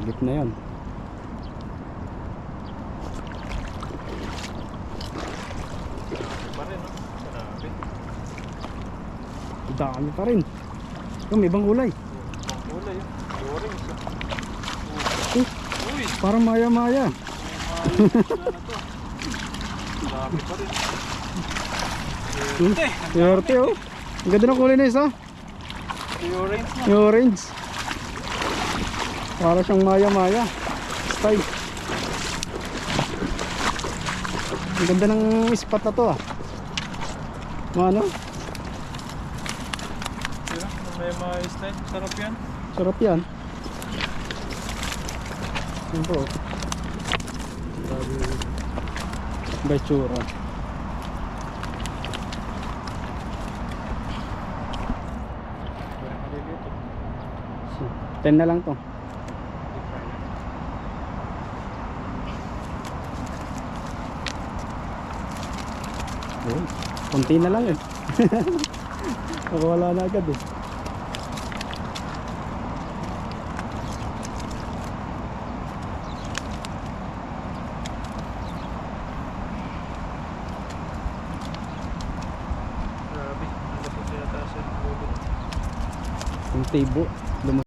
Sagip na yan. Pa rin, no? Grabe. Dami pa rin. Oh, may ibang kulay. Ang kulay, yun. Orange, Oh, Uy! parang maya-maya. May na to. Grabe pa rin. Swerte oh. Ang ganda ng kulay na isa. Yung orange na. Yung orange. Para siyang maya-maya style. Ang ganda ng spot na to ah. Ano? Diba? May mga style. Sarap yan. Sarap yan. Yan po. Bachura. Parang malilito. 10 na lang to. Oh, konti na lang eh. Wala na agad eh. Grabe. Ang lapot yata sa ulo. Yung tibo.